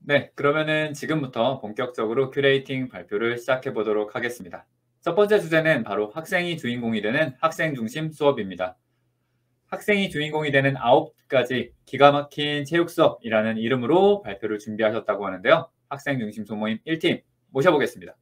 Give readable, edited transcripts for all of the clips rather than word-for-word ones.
네, 그러면은 지금부터 본격적으로 큐레이팅 발표를 시작해 보도록 하겠습니다. 첫 번째 주제는 바로 학생이 주인공이 되는 학생 중심 수업입니다. 학생이 주인공이 되는 9가지 기가 막힌 체육 수업이라는 이름으로 발표를 준비하셨다고 하는데요. 학생 중심 소모임 1팀 모셔보겠습니다.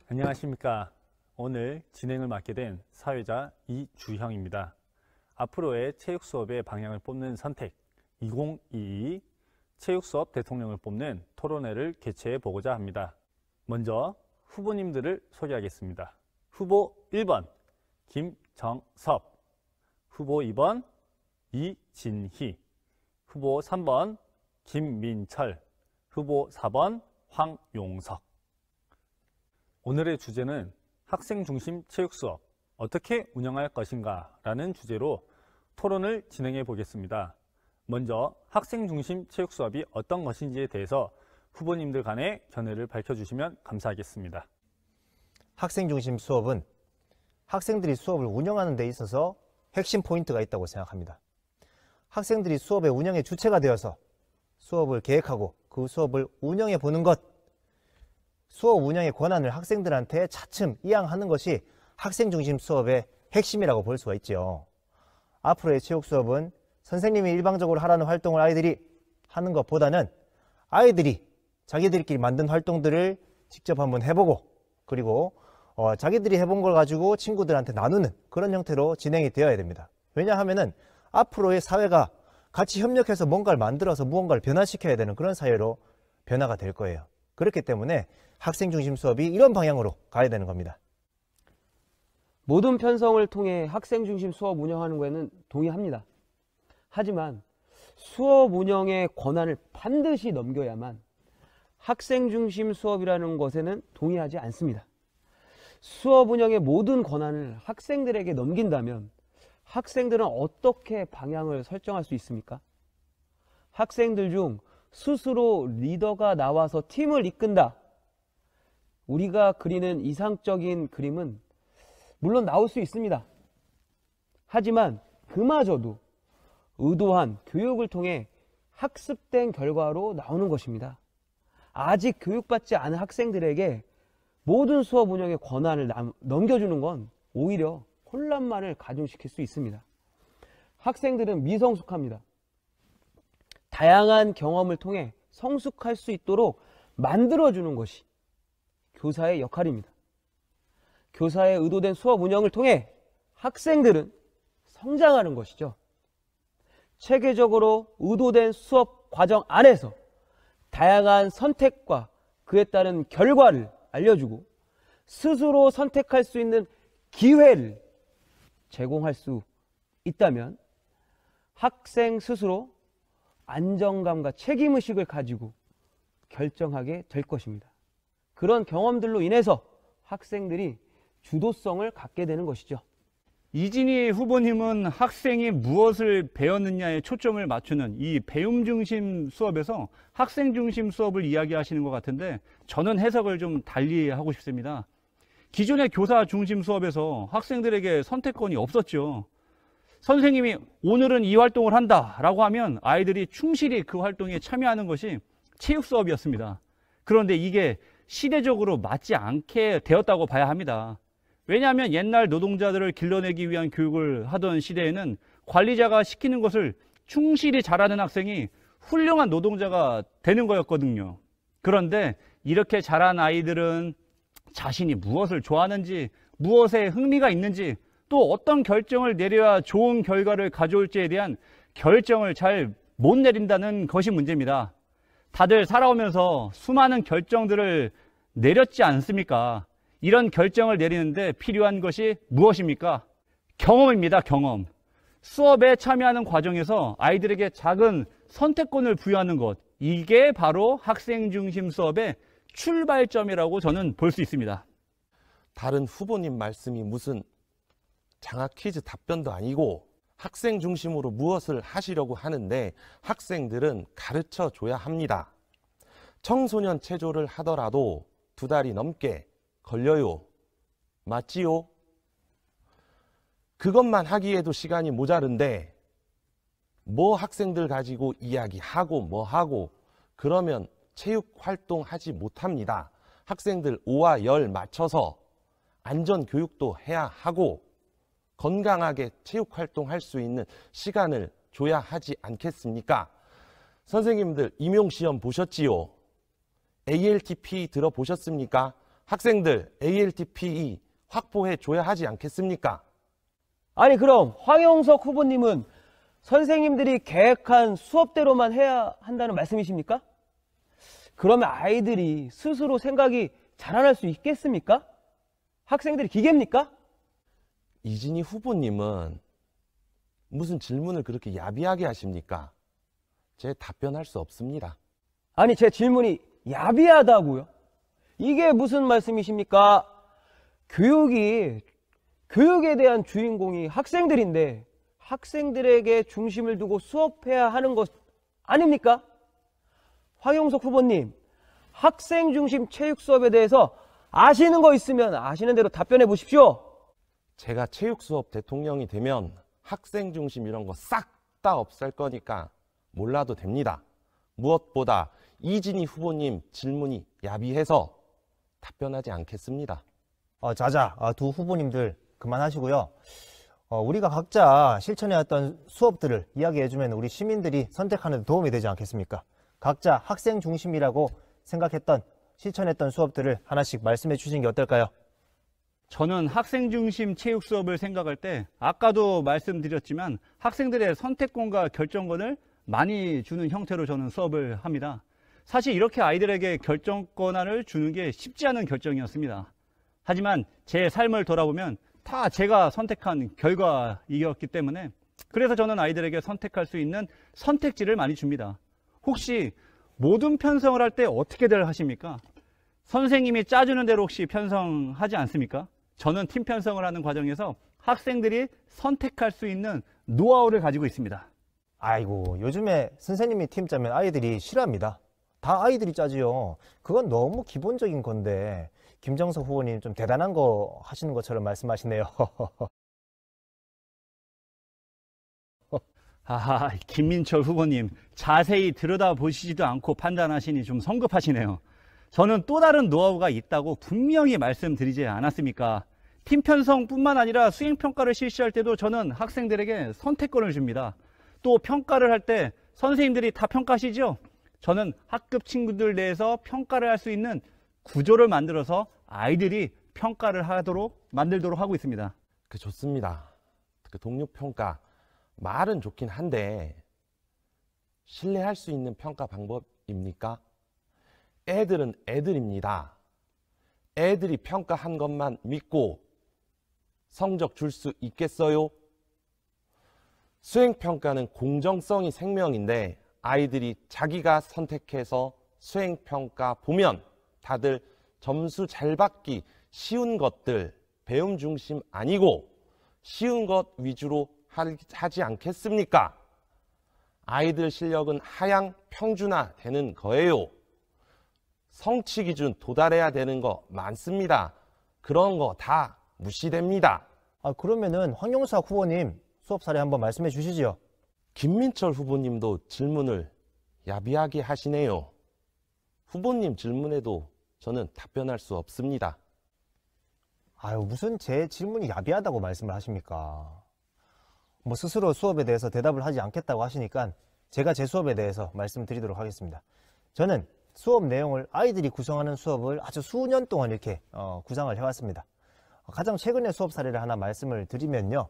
안녕하십니까. 오늘 진행을 맡게 된 사회자 이주형입니다. 앞으로의 체육 수업의 방향을 뽑는 선택 2022 체육 수업 대통령을 뽑는 토론회를 개최해 보고자 합니다. 먼저 후보님들을 소개하겠습니다. 후보 1번 김정섭, 후보 2번 이진희, 후보 3번 김민철, 후보 4번 황용석. 오늘의 주제는 학생 중심 체육 수업 어떻게 운영할 것인가 라는 주제로 토론을 진행해 보겠습니다. 먼저 학생 중심 체육 수업이 어떤 것인지에 대해서 후보님들 간의 견해를 밝혀주시면 감사하겠습니다. 학생 중심 수업은 학생들이 수업을 운영하는 데 있어서 핵심 포인트가 있다고 생각합니다. 학생들이 수업의 운영의 주체가 되어서 수업을 계획하고 그 수업을 운영해 보는 것, 수업 운영의 권한을 학생들한테 차츰 이양하는 것이 학생 중심 수업의 핵심이라고 볼 수가 있죠. 앞으로의 체육 수업은 선생님이 일방적으로 하라는 활동을 아이들이 하는 것보다는 아이들이 자기들끼리 만든 활동들을 직접 한번 해보고, 그리고 자기들이 해본 걸 가지고 친구들한테 나누는 그런 형태로 진행이 되어야 됩니다. 왜냐하면은 앞으로의 사회가 같이 협력해서 뭔가를 만들어서 무언가를 변화시켜야 되는 그런 사회로 변화가 될 거예요. 그렇기 때문에 학생 중심 수업이 이런 방향으로 가야 되는 겁니다. 모든 편성을 통해 학생 중심 수업 운영하는 거에는 동의합니다. 하지만 수업 운영의 권한을 반드시 넘겨야만 학생 중심 수업이라는 것에는 동의하지 않습니다. 수업 운영의 모든 권한을 학생들에게 넘긴다면 학생들은 어떻게 방향을 설정할 수 있습니까? 학생들 중 스스로 리더가 나와서 팀을 이끈다. 우리가 그리는 이상적인 그림은 물론 나올 수 있습니다. 하지만 그마저도 의도한 교육을 통해 학습된 결과로 나오는 것입니다. 아직 교육받지 않은 학생들에게 모든 수업 운영의 권한을 넘겨주는 건 오히려 혼란만을 가중시킬 수 있습니다. 학생들은 미성숙합니다. 다양한 경험을 통해 성숙할 수 있도록 만들어주는 것이 교사의 역할입니다. 교사의 의도된 수업 운영을 통해 학생들은 성장하는 것이죠. 체계적으로 의도된 수업 과정 안에서 다양한 선택과 그에 따른 결과를 알려주고 스스로 선택할 수 있는 기회를 제공할 수 있다면 학생 스스로 안정감과 책임의식을 가지고 결정하게 될 것입니다. 그런 경험들로 인해서 학생들이 주도성을 갖게 되는 것이죠. 이진희 후보님은 학생이 무엇을 배웠느냐에 초점을 맞추는 이 배움 중심 수업에서 학생 중심 수업을 이야기하시는 것 같은데 저는 해석을 좀 달리 하고 싶습니다. 기존의 교사 중심 수업에서 학생들에게 선택권이 없었죠. 선생님이 오늘은 이 활동을 한다 라고 하면 아이들이 충실히 그 활동에 참여하는 것이 체육 수업이었습니다. 그런데 이게 시대적으로 맞지 않게 되었다고 봐야 합니다. 왜냐하면 옛날 노동자들을 길러내기 위한 교육을 하던 시대에는 관리자가 시키는 것을 충실히 잘하는 학생이 훌륭한 노동자가 되는 거였거든요. 그런데 이렇게 자란 아이들은 자신이 무엇을 좋아하는지, 무엇에 흥미가 있는지, 또 어떤 결정을 내려야 좋은 결과를 가져올지에 대한 결정을 잘 못 내린다는 것이 문제입니다. 다들 살아오면서 수많은 결정들을 내렸지 않습니까? 이런 결정을 내리는데 필요한 것이 무엇입니까? 경험입니다, 경험. 수업에 참여하는 과정에서 아이들에게 작은 선택권을 부여하는 것, 이게 바로 학생 중심 수업의 출발점이라고 저는 볼 수 있습니다. 다른 후보님 말씀이 무슨 장학 퀴즈 답변도 아니고 학생 중심으로 무엇을 하시려고 하는데 학생들은 가르쳐 줘야 합니다. 청소년 체조를 하더라도 2달이 넘게 걸려요. 맞지요? 그것만 하기에도 시간이 모자른데 뭐 학생들 가지고 이야기하고 뭐 하고 그러면 체육 활동하지 못합니다. 학생들 오와 열 맞춰서 안전 교육도 해야 하고 건강하게 체육 활동할 수 있는 시간을 줘야 하지 않겠습니까? 선생님들 임용시험 보셨지요? ALTP 들어보셨습니까? 학생들 ALTP 확보해 줘야 하지 않겠습니까? 아니 그럼 황영석 후보님은 선생님들이 계획한 수업대로만 해야 한다는 말씀이십니까? 그러면 아이들이 스스로 생각이 자라날 수 있겠습니까? 학생들이 기계입니까? 이진희 후보님은 무슨 질문을 그렇게 야비하게 하십니까? 제 답변할 수 없습니다. 아니 제 질문이 야비하다고요? 이게 무슨 말씀이십니까? 교육에 대한 주인공이 학생들인데 학생들에게 중심을 두고 수업해야 하는 것 아닙니까? 황영석 후보님, 학생 중심 체육 수업에 대해서 아시는 거 있으면 아시는 대로 답변해 보십시오. 제가 체육 수업 대통령이 되면 학생 중심 이런 거 싹 다 없앨 거니까 몰라도 됩니다. 무엇보다 이진희 후보님 질문이 야비해서 답변하지 않겠습니다. 자자, 두 후보님들 그만하시고요. 우리가 각자 실천해왔던 수업들을 이야기해주면 우리 시민들이 선택하는 데 도움이 되지 않겠습니까? 각자 학생 중심이라고 생각했던, 실천했던 수업들을 하나씩 말씀해 주시는 게 어떨까요? 저는 학생 중심 체육 수업을 생각할 때 아까도 말씀드렸지만 학생들의 선택권과 결정권을 많이 주는 형태로 저는 수업을 합니다. 사실 이렇게 아이들에게 결정 권한을 주는 게 쉽지 않은 결정이었습니다. 하지만 제 삶을 돌아보면 다 제가 선택한 결과이었기 때문에 그래서 저는 아이들에게 선택할 수 있는 선택지를 많이 줍니다. 혹시 모든 편성을 할 때 어떻게들 하십니까? 선생님이 짜주는 대로 혹시 편성하지 않습니까? 저는 팀 편성을 하는 과정에서 학생들이 선택할 수 있는 노하우를 가지고 있습니다. 아이고, 요즘에 선생님이 팀 짜면 아이들이 싫어합니다. 다 아이들이 짜지요. 그건 너무 기본적인 건데 김정석 후보님 좀 대단한 거 하시는 것처럼 말씀하시네요. 아, 김민철 후보님 자세히 들여다보시지도 않고 판단하시니 좀 성급하시네요. 저는 또 다른 노하우가 있다고 분명히 말씀드리지 않았습니까? 팀 편성뿐만 아니라 수행평가를 실시할 때도 저는 학생들에게 선택권을 줍니다. 또 평가를 할 때 선생님들이 다 평가하시죠? 저는 학급 친구들 내에서 평가를 할 수 있는 구조를 만들어서 아이들이 평가를 만들도록 하고 있습니다. 좋습니다. 동료평가 말은 좋긴 한데 신뢰할 수 있는 평가 방법입니까? 애들은 애들입니다. 애들이 평가한 것만 믿고 성적 줄 수 있겠어요? 수행평가는 공정성이 생명인데 아이들이 자기가 선택해서 수행평가 보면 다들 점수 잘 받기 쉬운 것들, 배움 중심 아니고 쉬운 것 위주로 하지 않겠습니까? 아이들 실력은 하향 평준화 되는 거예요. 성취 기준 도달해야 되는 거 많습니다. 그런 거 다 무시됩니다. 그러면은 황영석 후보님 수업 사례 한번 말씀해 주시죠. 김민철 후보님도 질문을 야비하게 하시네요. 후보님 질문에도 저는 답변할 수 없습니다. 아유, 무슨 제 질문이 야비하다고 말씀을 하십니까? 뭐 스스로 수업에 대해서 대답을 하지 않겠다고 하시니까 제가 제 수업에 대해서 말씀드리도록 하겠습니다. 저는 수업 내용을 아이들이 구성하는 수업을 아주 수년 동안 이렇게 구상을 해왔습니다. 가장 최근의 수업 사례를 하나 말씀을 드리면요.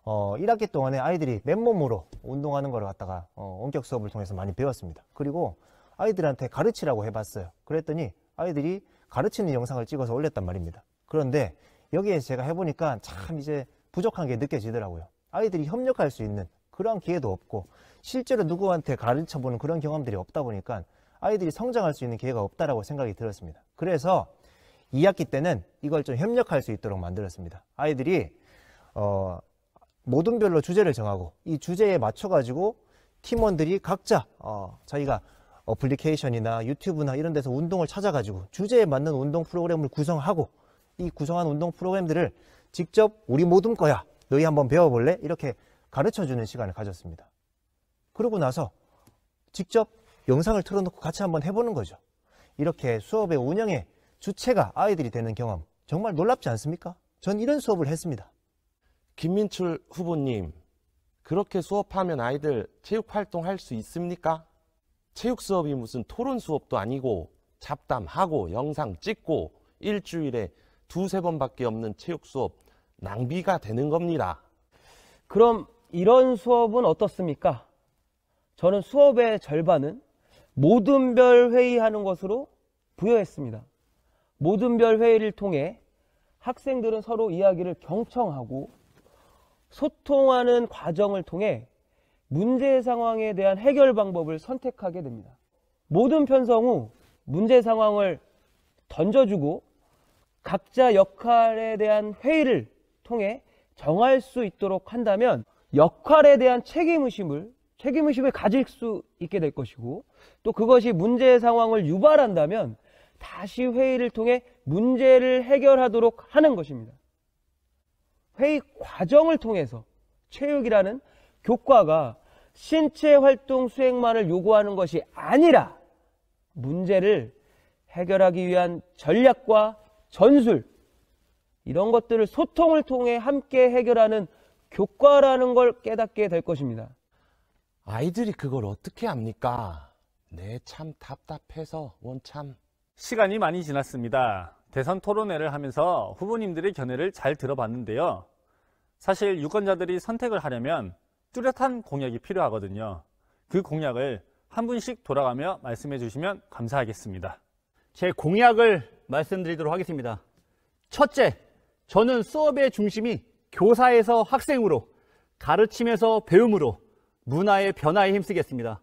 1학기 동안에 아이들이 맨몸으로 운동하는 걸 갖다가 원격 수업을 통해서 많이 배웠습니다. 그리고 아이들한테 가르치라고 해봤어요. 그랬더니 아이들이 가르치는 영상을 찍어서 올렸단 말입니다. 그런데 여기에 제가 해보니까 참 이제 부족한 게 느껴지더라고요. 아이들이 협력할 수 있는 그런 기회도 없고 실제로 누구한테 가르쳐보는 그런 경험들이 없다 보니까 아이들이 성장할 수 있는 기회가 없다라고 생각이 들었습니다. 그래서 2학기 때는 이걸 좀 협력할 수 있도록 만들었습니다. 아이들이 모둠별로 주제를 정하고 이 주제에 맞춰가지고 팀원들이 각자 자기가 어플리케이션이나 유튜브나 이런 데서 운동을 찾아가지고 주제에 맞는 운동 프로그램을 구성하고 이 구성한 운동 프로그램들을 직접 우리 모둠 거야, 너희 한번 배워볼래? 이렇게 가르쳐주는 시간을 가졌습니다. 그러고 나서 직접 영상을 틀어놓고 같이 한번 해보는 거죠. 이렇게 수업의 운영의 주체가 아이들이 되는 경험, 정말 놀랍지 않습니까? 전 이런 수업을 했습니다. 김민출 후보님, 그렇게 수업하면 아이들 체육활동 할 수 있습니까? 체육 수업이 무슨 토론 수업도 아니고 잡담하고 영상 찍고 일주일에 2-3번밖에 없는 체육 수업 낭비가 되는 겁니다. 그럼 이런 수업은 어떻습니까? 저는 수업의 절반은 모둠별 회의하는 것으로 부여했습니다. 모둠별 회의를 통해 학생들은 서로 이야기를 경청하고 소통하는 과정을 통해 문제 상황에 대한 해결 방법을 선택하게 됩니다. 모든 편성 후 문제 상황을 던져주고 각자 역할에 대한 회의를 통해 정할 수 있도록 한다면 역할에 대한 책임의식을 가질 수 있게 될 것이고, 또 그것이 문제 상황을 유발한다면 다시 회의를 통해 문제를 해결하도록 하는 것입니다. 회의 과정을 통해서 체육이라는 교과가 신체 활동 수행만을 요구하는 것이 아니라 문제를 해결하기 위한 전략과 전술, 이런 것들을 소통을 통해 함께 해결하는 교과라는 걸 깨닫게 될 것입니다. 아이들이 그걸 어떻게 합니까? 네, 참 답답해서 원참. 시간이 많이 지났습니다. 대선 토론회를 하면서 후보님들의 견해를 잘 들어봤는데요. 사실 유권자들이 선택을 하려면 뚜렷한 공약이 필요하거든요. 그 공약을 한 분씩 돌아가며 말씀해 주시면 감사하겠습니다. 제 공약을 말씀드리도록 하겠습니다. 첫째, 저는 수업의 중심이 교사에서 학생으로, 가르침에서 배움으로 문화의 변화에 힘쓰겠습니다.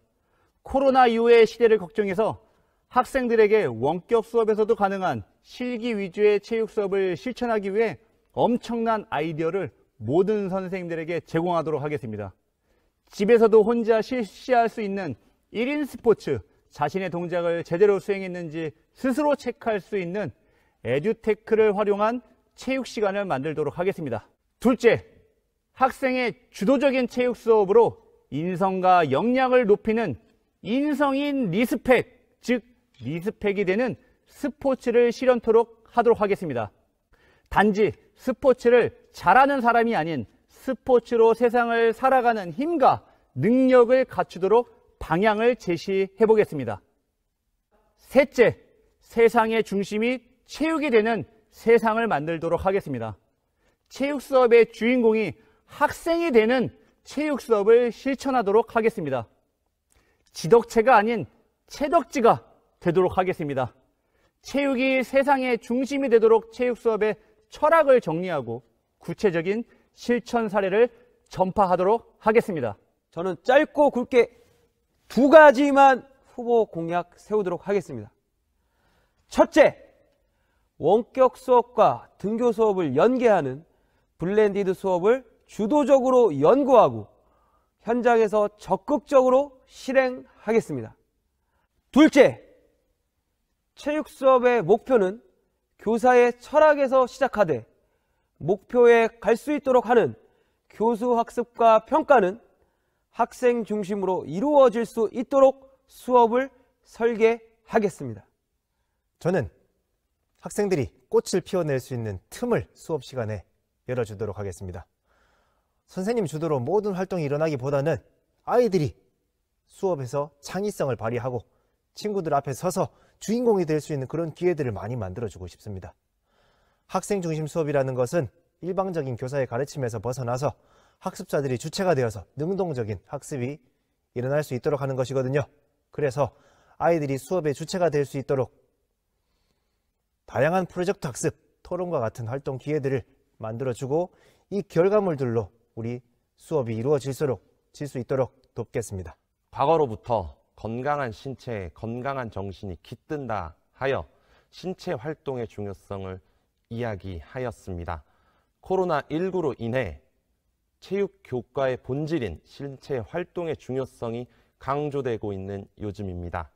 코로나 이후의 시대를 걱정해서 학생들에게 원격 수업에서도 가능한 실기 위주의 체육 수업을 실천하기 위해 엄청난 아이디어를 모든 선생님들에게 제공하도록 하겠습니다. 집에서도 혼자 실시할 수 있는 1인 스포츠, 자신의 동작을 제대로 수행했는지 스스로 체크할 수 있는 에듀테크를 활용한 체육 시간을 만들도록 하겠습니다. 둘째, 학생의 주도적인 체육 수업으로 인성과 역량을 높이는 인성인 리스펙, 즉 리스펙이 되는 스포츠를 실현토록 하도록 하겠습니다. 단지 스포츠를 잘하는 사람이 아닌 스포츠로 세상을 살아가는 힘과 능력을 갖추도록 방향을 제시해 보겠습니다. 셋째, 세상의 중심이 체육이 되는 세상을 만들도록 하겠습니다. 체육 수업의 주인공이 학생이 되는 체육 수업을 실천하도록 하겠습니다. 지덕체가 아닌 체덕지가 되도록 하겠습니다. 체육이 세상의 중심이 되도록 체육 수업의 철학을 정리하고 구체적인 실천 사례를 전파하도록 하겠습니다. 저는 짧고 굵게 2가지만 후보 공약 세우도록 하겠습니다. 첫째, 원격 수업과 등교 수업을 연계하는 블렌디드 수업을 주도적으로 연구하고 현장에서 적극적으로 실행하겠습니다. 둘째, 체육 수업의 목표는 교사의 철학에서 시작하되 목표에 갈 수 있도록 하는 교수 학습과 평가는 학생 중심으로 이루어질 수 있도록 수업을 설계하겠습니다. 저는 학생들이 꽃을 피워낼 수 있는 틈을 수업 시간에 열어주도록 하겠습니다. 선생님 주도로 모든 활동이 일어나기보다는 아이들이 수업에서 창의성을 발휘하고 친구들 앞에 서서 주인공이 될 수 있는 그런 기회들을 많이 만들어주고 싶습니다. 학생 중심 수업이라는 것은 일방적인 교사의 가르침에서 벗어나서 학습자들이 주체가 되어서 능동적인 학습이 일어날 수 있도록 하는 것이거든요. 그래서 아이들이 수업의 주체가 될 수 있도록 다양한 프로젝트 학습, 토론과 같은 활동 기회들을 만들어주고 이 결과물들로 우리 수업이 이루어질 수 있도록 돕겠습니다. 과거로부터 건강한 신체에 건강한 정신이 깃든다 하여 신체 활동의 중요성을 이야기하였습니다. 코로나19로 인해 체육 교과의 본질인 신체 활동의 중요성이 강조되고 있는 요즘입니다.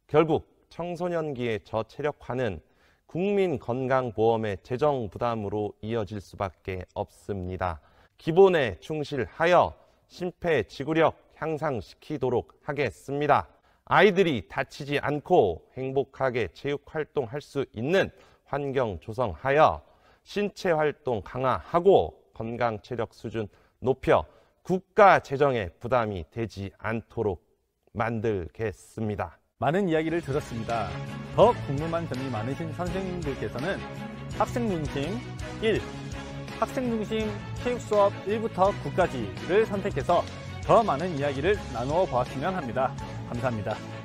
결국 청소년기의 저체력화는 국민건강보험의 재정 부담으로 이어질 수밖에 없습니다. 기본에 충실하여 심폐지구력 향상시키도록 하겠습니다. 아이들이 다치지 않고 행복하게 체육활동할 수 있는 환경 조성하여 신체활동 강화하고 건강체력 수준 높여 국가 재정에 부담이 되지 않도록 만들겠습니다. 많은 이야기를 들었습니다. 더 궁금한 점이 많으신 선생님들께서는 학생 중심 1, 학생 중심 체육 수업 1부터 9까지를 선택해서 더 많은 이야기를 나누어 보았으면 합니다. 감사합니다.